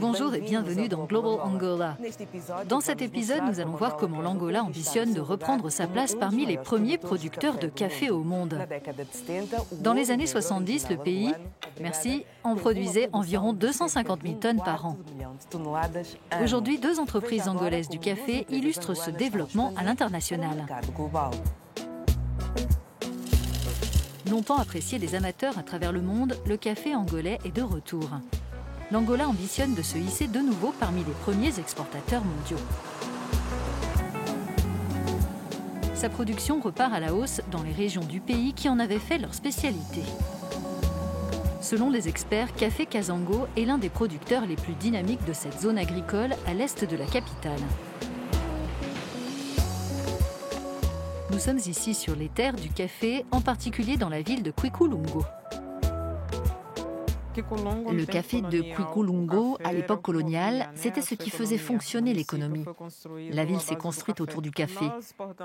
Bonjour et bienvenue dans Global Angola. Dans cet épisode, nous allons voir comment l'Angola ambitionne de reprendre sa place parmi les premiers producteurs de café au monde. Dans les années 70, le pays, en produisait environ 250 000 tonnes par an. Aujourd'hui, 2 entreprises angolaises du café illustrent ce développement à l'international. Longtemps apprécié des amateurs à travers le monde, le café angolais est de retour. L'Angola ambitionne de se hisser de nouveau parmi les premiers exportateurs mondiaux. Sa production repart à la hausse dans les régions du pays qui en avaient fait leur spécialité. Selon les experts, Café Kazango est l'un des producteurs les plus dynamiques de cette zone agricole à l'est de la capitale. Nous sommes ici sur les terres du café, en particulier dans la ville de Kwikulungo. Le café de Kwikulungo, à l'époque coloniale, c'était ce qui faisait fonctionner l'économie. La ville s'est construite autour du café.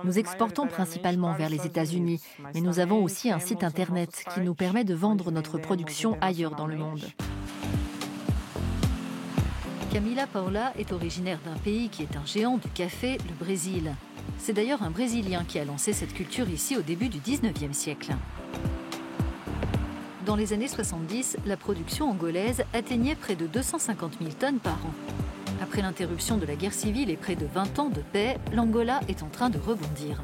Nous exportons principalement vers les États-Unis, mais nous avons aussi un site internet qui nous permet de vendre notre production ailleurs dans le monde. Camila Paula est originaire d'un pays qui est un géant du café, le Brésil. C'est d'ailleurs un Brésilien qui a lancé cette culture ici au début du 19e siècle. Dans les années 70, la production angolaise atteignait près de 250 000 tonnes par an. Après l'interruption de la guerre civile et près de 20 ans de paix, l'Angola est en train de rebondir.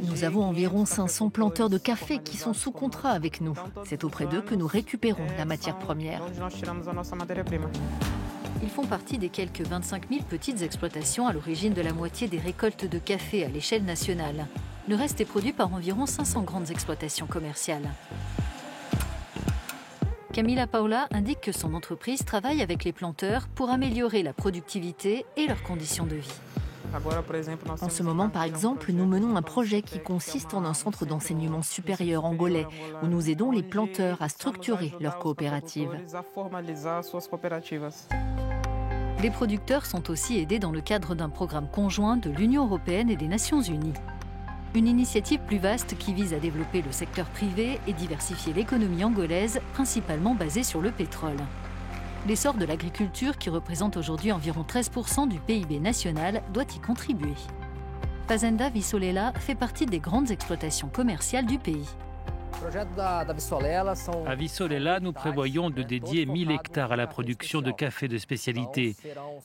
Nous avons environ 500 planteurs de café qui sont sous contrat avec nous. C'est auprès d'eux que nous récupérons la matière première. Ils font partie des quelques 25 000 petites exploitations à l'origine de la moitié des récoltes de café à l'échelle nationale. Le reste est produit par environ 500 grandes exploitations commerciales. Camila Paula indique que son entreprise travaille avec les planteurs pour améliorer la productivité et leurs conditions de vie. En ce moment, par exemple, nous menons un projet qui consiste en un centre d'enseignement supérieur angolais où nous aidons les planteurs à structurer leurs coopératives. Les producteurs sont aussi aidés dans le cadre d'un programme conjoint de l'Union européenne et des Nations unies. Une initiative plus vaste qui vise à développer le secteur privé et diversifier l'économie angolaise, principalement basée sur le pétrole. L'essor de l'agriculture, qui représente aujourd'hui environ 13% du PIB national, doit y contribuer. Fazenda Vissolela fait partie des grandes exploitations commerciales du pays. À Vissolela, nous prévoyons de dédier 1000 hectares à la production de café de spécialité.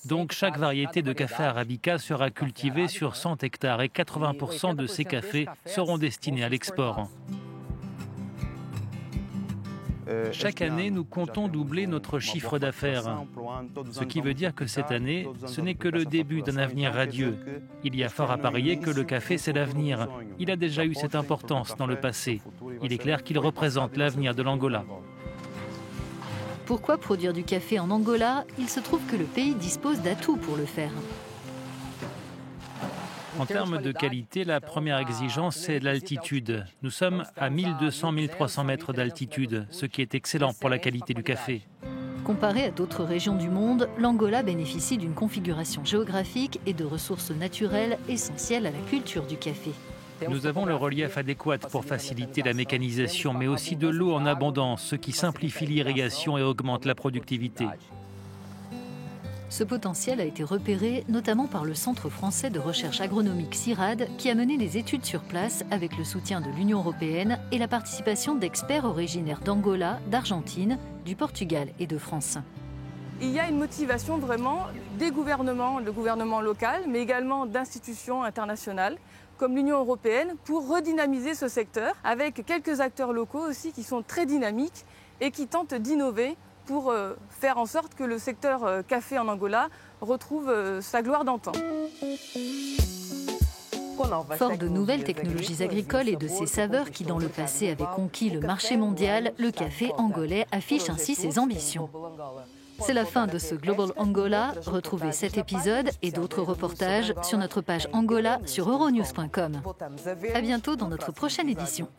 Donc chaque variété de café arabica sera cultivée sur 100 hectares et 80% de ces cafés seront destinés à l'export. Chaque année, nous comptons doubler notre chiffre d'affaires. Ce qui veut dire que cette année, ce n'est que le début d'un avenir radieux. Il y a fort à parier que le café, c'est l'avenir. Il a déjà eu cette importance dans le passé. Il est clair qu'il représente l'avenir de l'Angola. Pourquoi produire du café en Angola? Il se trouve que le pays dispose d'atouts pour le faire. En termes de qualité, la première exigence, c'est l'altitude. Nous sommes à 1200-1300 mètres d'altitude, ce qui est excellent pour la qualité du café. Comparé à d'autres régions du monde, l'Angola bénéficie d'une configuration géographique et de ressources naturelles essentielles à la culture du café. Nous avons le relief adéquat pour faciliter la mécanisation, mais aussi de l'eau en abondance, ce qui simplifie l'irrigation et augmente la productivité. Ce potentiel a été repéré notamment par le Centre français de recherche agronomique CIRAD qui a mené les études sur place avec le soutien de l'Union européenne et la participation d'experts originaires d'Angola, d'Argentine, du Portugal et de France. Il y a une motivation vraiment des gouvernements, le gouvernement local, mais également d'institutions internationales comme l'Union européenne pour redynamiser ce secteur avec quelques acteurs locaux aussi qui sont très dynamiques et qui tentent d'innover pour faire en sorte que le secteur café en Angola retrouve sa gloire d'antan. Fort de nouvelles technologies agricoles et de ses saveurs qui dans le passé avaient conquis le marché mondial, le café angolais affiche ainsi ses ambitions. C'est la fin de ce Global Angola. Retrouvez cet épisode et d'autres reportages sur notre page Angola sur euronews.com. À bientôt dans notre prochaine édition.